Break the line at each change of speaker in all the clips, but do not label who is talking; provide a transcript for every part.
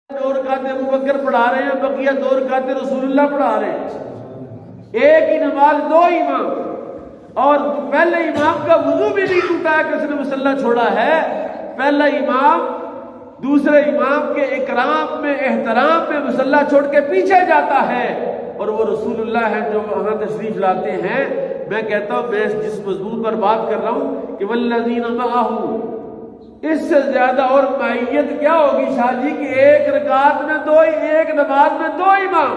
2 رکعتیں ابو بکر پڑھا رہے ہیں، بقیہ 2 رکعتیں رسول اللہ پڑھا رہے ہیں، ایک ہی نماز 2 امام، اور پہلے امام کا وضو بھی نہیں ٹوٹا ہے کہ اس نے مصلی چھوڑا ہے، پہلا امام دوسرے امام کے اکرام میں احترام میں مصلی چھوڑ کے پیچھے جاتا ہے، اور وہ رسول اللہ ہیں جو وہاں تشریف لاتے ہیں۔ میں کہتا ہوں، میں جس مضمون پر بات کر رہا ہوں کہ والذین معہ، اس سے زیادہ اور معیت کیا ہوگی شاہ جی کہ ایک رکعت میں 2، ایک نماز میں 2 امام،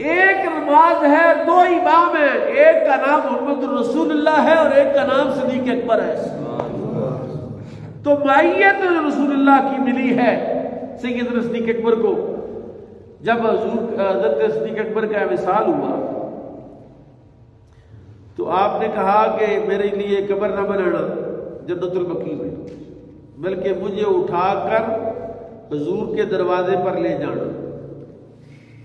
ایک نماز ہے 2 امام ہیں، ایک کا نام محمد رسول اللہ ہے اور ایک کا نام صدیق اکبر ہے۔ تو معیت رسول اللہ کی ملی ہے سیدنا صدیق اکبر کو۔ جب حضرت صدیق اکبر کا وصال ہوا تو آپ نے کہا کہ میرے لیے قبر نہ بنانا جنت البقیع میں، بلکہ مجھے اٹھا کر حضور کے دروازے پر لے جانا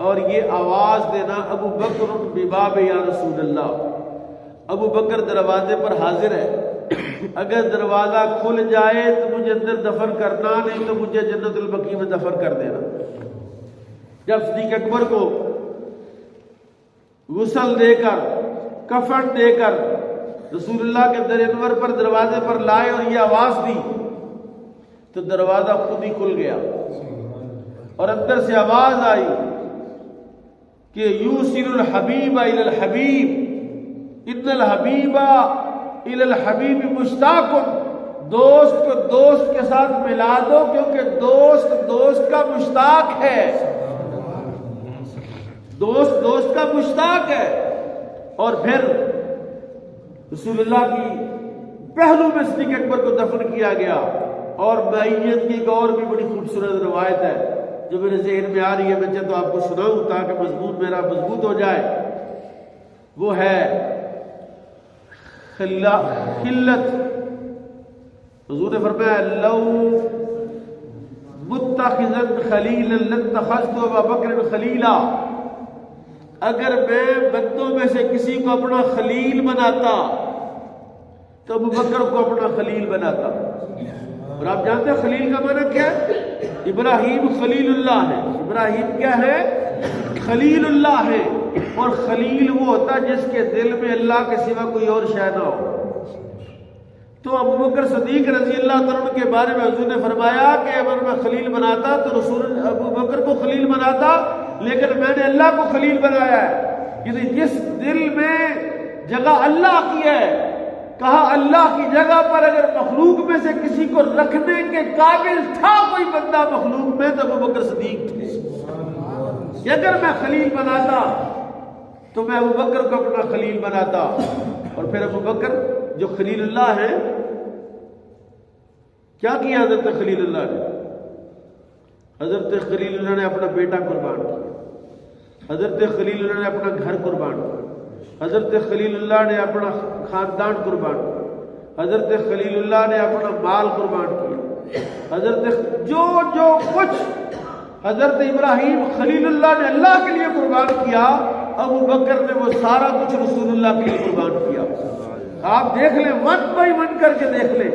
اور یہ آواز دینا، ابو بکر بباب یا رسول اللہ، ابو بکر دروازے پر حاضر ہے، اگر دروازہ کھل جائے تو مجھے اندر دفن کرنا، نہیں تو مجھے جنت البقیع میں دفن کر دینا۔ جب صدیق اکبر کو غسل دے کر کفن دے کر رسول اللہ کے در انور پر دروازے پر لائے اور یہ آواز دی تو دروازہ خود ہی کھل گیا اور اندر سے آواز آئی کہ یوصل الحبیب الی الحبیب ان الحبیب الی الحبیب مشتاق، دوست کو دوست کے ساتھ ملا دو کیونکہ دوست دوست کا مشتاق ہے، دوست دوست کا مشتاق ہے۔ اور پھر رسول اللہ کی پہلو میں صدیق اکبر کو دفن کیا گیا۔ اور معیت کی ایک اور بھی بڑی خوبصورت روایت ہے جو میرے ذہن میں آ رہی ہے، میں چاہتا ہوں آپ کو سناؤں تاکہ مضمون میرا مضبوط ہو جائے۔ وہ ہے خلت، حضور نے فرمایا لو متخذا خلیلا لاتخذت ابا بکر خلیلا، اگر میں بندوں میں سے کسی کو اپنا خلیل بناتا تو ابو بکر کو اپنا خلیل بناتا۔ اور آپ جانتے ہیں خلیل کا معنی کیا ہے؟ ابراہیم خلیل اللہ ہے، ابراہیم کیا ہے؟ خلیل اللہ ہے، اور خلیل وہ ہوتا ہے جس کے دل میں اللہ کے سوا کوئی اور شے نہ ہو۔ تو ابو بکر صدیق رضی اللہ تعالیٰ کے بارے میں حضور نے فرمایا کہ اگر میں خلیل بناتا تو رسول ابو بکر کو خلیل بناتا، لیکن میں نے اللہ کو خلیل بنایا ہے۔ یعنی جس دل میں جگہ اللہ کی ہے، کہا اللہ کی جگہ پر اگر مخلوق میں سے کسی کو رکھنے کے قابل تھا کوئی بندہ مخلوق میں تو ابو بکر صدیق تھے کہ اگر میں خلیل بناتا تو میں ابو بکر کو اپنا خلیل بناتا۔ اور پھر ابو بکر جو خلیل اللہ ہے، کیا کیا حضرت خلیل اللہ نے؟ حضرت خلیل اللہ نے اپنا بیٹا قربان کیا، حضرت خلیل اللہ نے اپنا گھر قربان کیا، حضرت خلیل اللہ نے اپنا خاندان قربان کیا، حضرت خلیل اللہ نے اپنا مال قربان کیا، حضرت جو کچھ حضرت ابراہیم خلیل اللہ نے اللہ کے لیے قربان کیا، ابو بکر نے وہ سارا کچھ رسول اللہ کے لیے قربان کیا۔ آپ دیکھ لیں، ون بائی ون کر کے دیکھ لیں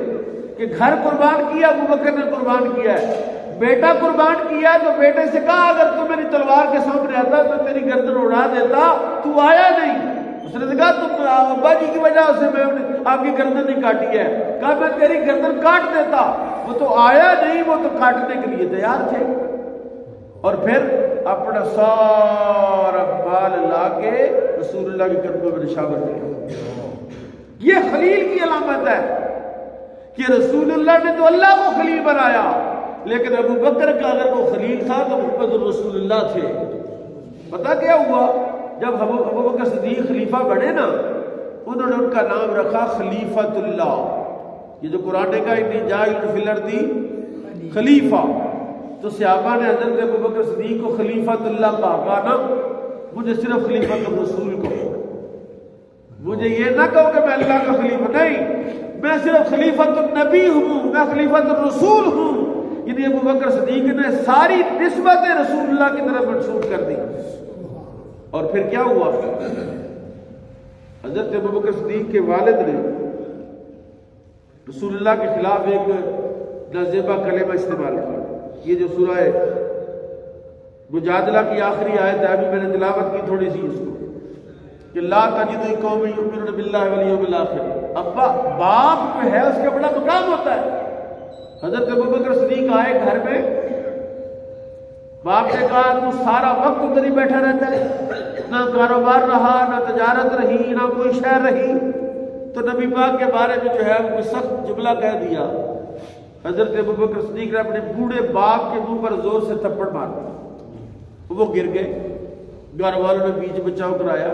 کہ گھر قربان کیا ابو بکر نے قربان کیا ہے، بیٹا قربان کیا تو بیٹے سے کہا اگر تو میری تلوار کے سامنے آتا تو تیری گردن اڑا دیتا، تو آیا نہیں۔ اس نے کہا تم ابا جی کی وجہ سے میں آپ کی گردن نہیں کاٹی ہے، کہا میں تیری گردن کاٹ دیتا، وہ تو آیا نہیں، وہ تو کاٹنے کے لیے تیار تھے۔ اور پھر اپنا سارا مال لا کے رسول اللہ کے قدموں میں نشاور کیا۔ یہ خلیل کی علامت ہے کہ رسول اللہ نے تو اللہ کو خلیل بنایا، لیکن ابو بکر کا اگر وہ خلیل تھا تو محمد رسول اللہ تھے۔ پتہ کیا ہوا؟ جب ابو بکر صدیق خلیفہ بنے نا، انہوں نے ان کا نام رکھا خلیفۃ اللہ۔ یہ جو قرآن کا انی جاعل فی الارض خلیفہ، تو صحابہ نے حضرت ابو بکر صدیق کو خلیفۃ اللہ کہا نا، مجھے صرف خلیفۃ الرسول کہو، مجھے یہ نہ کہو کہ میں اللہ کا خلیفہ، نہیں، میں صرف خلیفۃ النبی ہوں، میں خلیفۃ الرسول ہوں۔ یعنی ابو بکر صدیق نے ساری نسبت رسول اللہ کی طرف منسوب کر دی۔ اور پھر کیا ہوا؟ حضرت ابو بکر صدیق کے والد نے رسول اللہ کے خلاف ایک نازیبہ کلمہ استعمال کیا، یہ جو سورہ مجادلہ کی آخری آیت ہے، ابھی میں نے تلاوت کی تھوڑی سی اس کو، کہ لا تجد قوم یؤمنون باللہ والیوم الآخر۔ ابا باپ جو ہے اس کا بڑا مقام ہوتا ہے۔ حضرت ابوبکر صدیق آئے گھر میں، باپ نے کہا تو سارا وقت ادھر ہی بیٹھا رہتا ہے، نہ کاروبار رہا، نہ تجارت رہی، نہ کوئی شہر رہی۔ تو نبی پاک کے بارے میں جو ہے وہ سخت جملہ کہہ دیا۔ حضرت ابوبکر صدیق نے اپنے بوڑھے باپ کے منہ پر زور سے تھپڑ مار دیا، وہ گر گئے، گھر والوں نے بیچ بچاؤ کرایا۔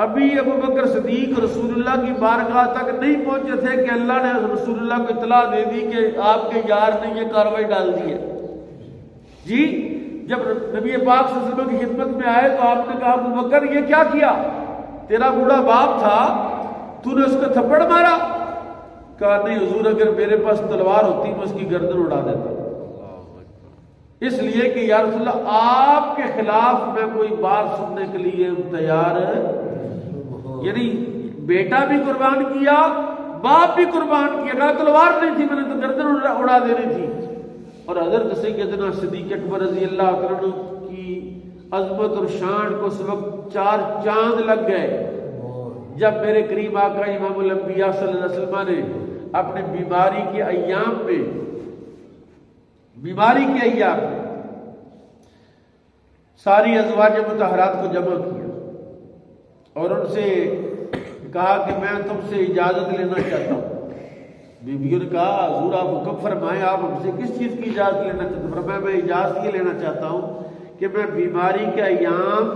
ابھی ابوبکر صدیق رسول اللہ کی بارگاہ تک نہیں پہنچے تھے کہ اللہ نے رسول اللہ کو اطلاع دے دی کہ آپ کے یار نے یہ کارروائی ڈال دی ہے۔ جی جب نبی پاک صلی اللہ علیہ وسلم کی خدمت میں آئے تو آپ نے کہا ابوبکر یہ کیا کیا؟ تیرا بوڑھا باپ تھا، تو نے اس کو تھپڑ مارا؟ کہا نہیں حضور، اگر میرے پاس تلوار ہوتی میں اس کی گردن اڑا دیتا، اس لیے کہ یا رسول اللہ آپ کے خلاف میں کوئی بات سننے کے لیے تیار ہے۔ یعنی بیٹا بھی قربان کیا، باپ بھی قربان کیا، کہا تلوار نہیں تھی، میں نے تو گردن اڑا دینی تھی۔ اور حضرت سیدنا صدیق اکبر رضی اللہ عنہ کی عظمت اور شان کو اس وقت 4 چاند لگ گئے جب میرے قریب آقا امام الانبیاء صلی اللہ علیہ وسلم نے اپنے بیماری کے ایام میں ساری ازواج مطہرات کو جمع کیا اور ان سے کہا کہ میں تم سے اجازت لینا چاہتا ہوں۔ بیویوں نے کہا حضور آپ حکم فرمائیں، آپ ہم سے کس چیز کی اجازت لینا چاہتے ہیں؟ فرمایا میں اجازت یہ لینا چاہتا ہوں کہ میں بیماری کے ایام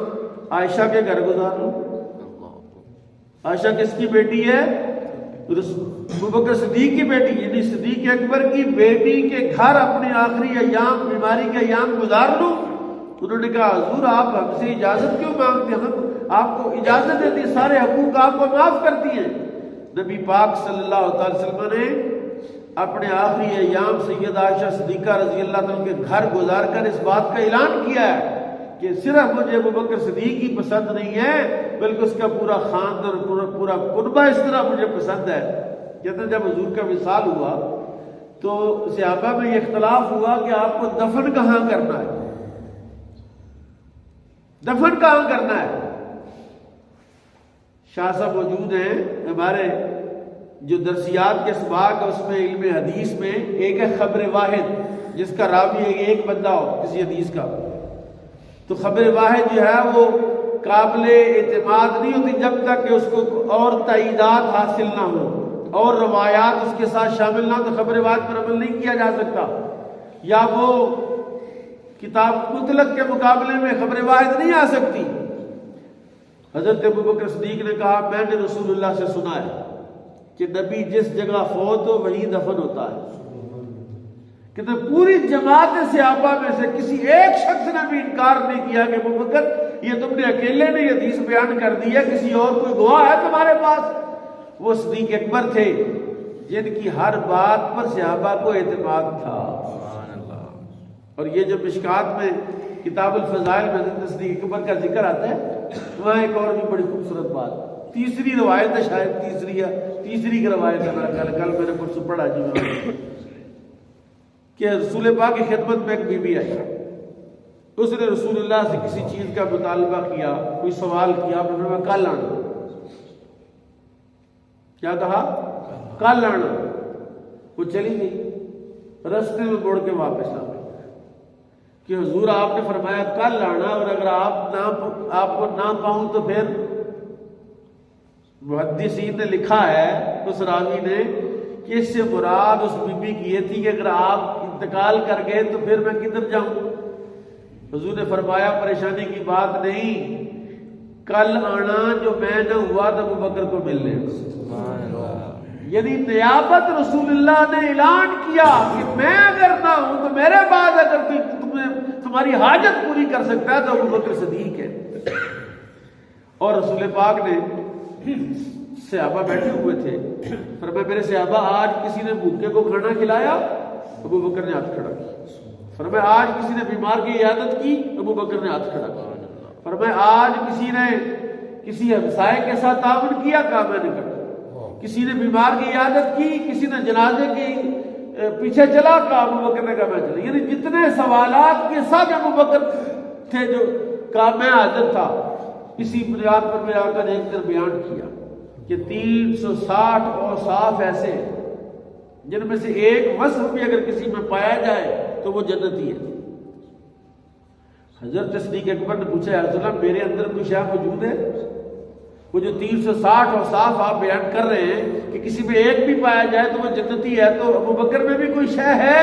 عائشہ کے گھر گزار لوں۔ عائشہ کس کی بیٹی ہے؟ ابوبکر صدیق کی بیٹی، یعنی صدیق اکبر کی بیٹی کے گھر اپنے آخری ایام، بیماری کے ایام گزار لوں۔ انہوں نے کہا حضور آپ ہم سے اجازت کیوں مانگتے ہیں؟ ہم آپ کو اجازت دیتے ہیں، سارے حقوق آپ کو معاف کرتی ہیں۔ نبی پاک صلی اللہ علیہ وسلم نے اپنے آخری ایام سیدہ عائشہ صدیقہ رضی اللہ عنہ کے گھر گزار کر اس بات کا اعلان کیا ہے کہ صرف مجھے ابوبکر صدیق ہی پسند نہیں ہے بلکہ اس کا پورا خاندان، پورا کنبہ اس طرح مجھے پسند ہے۔ کہتے ہیں جب حضور کا وصال ہوا تو صحابہ میں یہ اختلاف ہوا کہ آپ کو دفن کہاں کرنا ہے، دفن کہاں کرنا ہے؟ شاہ صاحب موجود ہیں ہمارے جو درسیات کے اسباق ہے، اس میں علم حدیث میں ایک ہے خبر واحد، جس کا راوی ایک بندہ ہو کسی حدیث کا، تو خبر واحد جو ہے وہ قابل اعتماد نہیں ہوتی جب تک کہ اس کو اور تائیدات حاصل نہ ہو اور روایات اس کے ساتھ شامل نہ ہو، تو خبر واحد پر عمل نہیں کیا جا سکتا، یا وہ کتاب مطلق کے مقابلے میں خبر واحد نہیں آ سکتی۔ حضرت ابوبکر صدیق نے کہا میں نے رسول اللہ سے سنا ہے کہ نبی جس جگہ فوت ہو وہیں دفن ہوتا ہے۔ کہ پوری جماعت صحابہ میں سے کسی ایک شخص نے بھی انکار نہیں کیا کہ ابوبکر یہ تم نے اکیلے نے یہ حدیث بیان کر دی ہے، کسی اور کوئی گواہ ہے تمہارے پاس؟ وہ صدیق اکبر تھے جن کی ہر بات پر صحابہ کو اعتماد تھا۔ اور یہ جو مشکات میں کتاب الفضائل میں حضرت صدیق اکبر کا ذکر آتا ہے، وہاں ایک اور بھی بڑی خوبصورت بات، تیسری روایت ہے، شاید تیسری کی روایت ہے، کل میں نے کچھ پڑھا جی کہ رسول پاک کی خدمت میں ایک بی بی آئی، اس نے رسول اللہ سے کسی چیز کا مطالبہ کیا، کوئی سوال کیا، آپ نے کل آنا، کیا کہا؟ کل آنا۔ وہ چلی گئی، رستے میں موڑ کے واپس آ گئی کہ حضور آپ نے فرمایا کل آنا، اور اگر آپ کو نہ پاؤں تو پھر؟ محدثین نے لکھا ہے اس راوی نے کہ اس سے مراد اس بی بی کی یہ تھی کہ اگر آپ انتقال کر گئے تو پھر میں کدھر جاؤں؟ حضور نے فرمایا پریشانی کی بات نہیں، کل آنا جو میں نہ ہوا تو ابوبکر کو ملنے۔ یعنی نیابت رسول اللہ نے اعلان کیا کہ میں اگر نہ ہوں تو میرے بعد اگر تمہاری حاجت پوری کر سکتا ہے تو ابوبکر صدیق ہے۔ اور رسول پاک نے صحابہ بیٹھے ہوئے تھے، فرمایا میرے صحابہ آج کسی نے بھوکے کو کھانا کھلایا؟ ابوبکر نے ہاتھ کھڑا کیا۔ فرمایا آج کسی نے بیمار کی عیادت کی؟ ابوبکر نے ہاتھ کھڑا کیا۔ فرمایا آج کسی نے کسی ہمسائے کے ساتھ تعاون کیا؟ کہا میں نے کہا۔ کسی نے بیمار کی عیادت کی، کسی نے جنازے کی پیچھے چلا کہا ابو بکر نے کہا میں چلا، یعنی جتنے سوالات کے ساتھ ابو بکر تھے جو کہا میں حاضر تھا۔ اسی بنیاد پر میں آ کر ایک دن بیان کیا کہ 360 اوصاف ایسے جن میں سے ایک وصف بھی اگر کسی میں پایا جائے تو وہ جنتی ہے۔ حضرت صدیق اکبر نے پوچھا یا رسول اللہ میرے اندر کوئی شے موجود ہے؟ وہ جو 360 اوصاف آپ بیان کر رہے ہیں کہ کسی میں ایک بھی پایا جائے تو وہ جنتی ہے، تو ابو بکر میں بھی کوئی شے ہے؟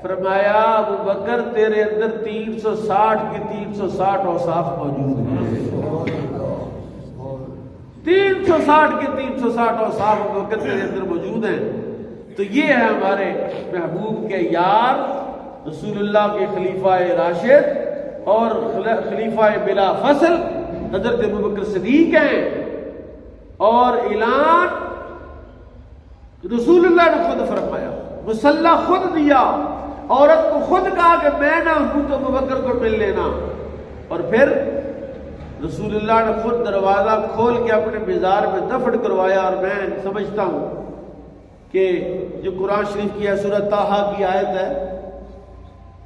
فرمایا ابو بکر تیرے اندر 360 کی 360 اوصاف موجود ہیں، 360 کی 360 اوصاف ابو بکر تیرے اندر موجود ہیں۔ تو یہ ہے ہمارے محبوب کے یار، رسول اللہ کے خلیفہ راشد اور خلیفہ بلا فصل حضرت ابوبکر صدیق ہیں، اور اعلان رسول اللہ نے خود فرمایا، مسلح خود دیا، عورت کو خود کہا کہ میں نہ ہوں تو ابوبکر کو مل لینا، اور پھر رسول اللہ نے خود دروازہ کھول کے اپنے مزار میں دفن کروایا۔ اور میں سمجھتا ہوں کہ جو قرآن شریف کی ہے سورہ طٰہٰ کی آیت ہے،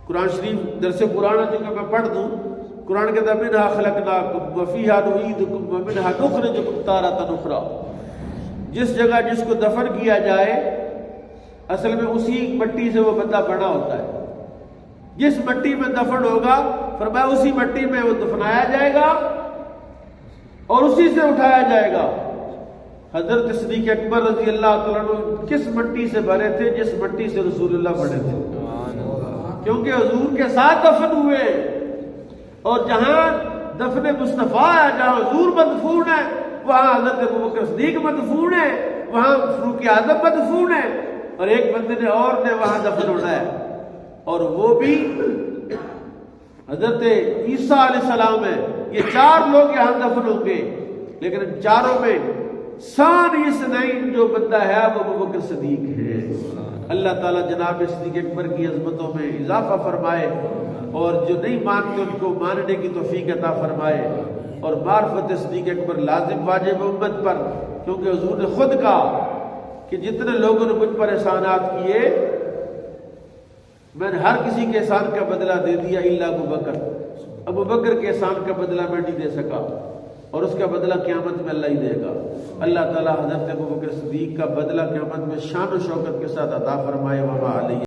قرآن شریف درس قرآن ہے جو کہ میں پڑھ دوں، قرآن کہتا ہے منہا خلقناکم وفیہا نعیدکم ومنہا نخرجکم تارۃ اخری، جس جگہ جس کو دفن کیا جائے اصل میں اسی مٹی سے وہ بندہ بنا ہوتا ہے، جس مٹی میں دفن ہوگا فرمایا اسی مٹی میں وہ دفنایا جائے گا اور اسی سے اٹھایا جائے گا۔ حضرت صدیق اکبر رضی اللہ تعالیٰ عنہ کس مٹی سے بنے تھے؟ جس مٹی سے رسول اللہ بنے تھے، کیونکہ حضور کے ساتھ دفن ہوئے، اور جہاں دفن مصطفیٰ ہے، جہاں حضور مدفون ہے وہاں حضرت ابوبکر صدیق مدفون ہے، وہاں فاروق اعظم مدفون ہے، اور ایک بندے نے اور نے وہاں دفن ہونا ہے، اور وہ بھی حضرت عیسیٰ علیہ السلام ہے۔ یہ 4 لوگ یہاں دفن ہوں گے، لیکن ان چاروں میں ثانی اثنین جو بندہ ہے وہ ابوبکر صدیق ہے۔ اللہ تعالیٰ جناب صدیق اکبر کی عظمتوں میں اضافہ فرمائے، اور جو نہیں مانتے ان کو ماننے کی توفیق عطا فرمائے، اور معرفت صدیق اکبر لازم واجب امت پر، کیونکہ حضور نے خود کہا کہ جتنے لوگوں نے مجھ پر احسانات کیے میں نے ہر کسی کے احسان کا بدلہ دے دیا الا ابوبکر، ابوبکر کے احسان کا بدلہ میں نہیں دے سکا، اور اس کا بدلہ قیامت میں اللہ ہی دے گا۔ اللہ تعالیٰ حضرت ابوبکر صدیق کا بدلہ قیامت میں شان و شوکت کے ساتھ عطا فرمائے۔ وما علیہ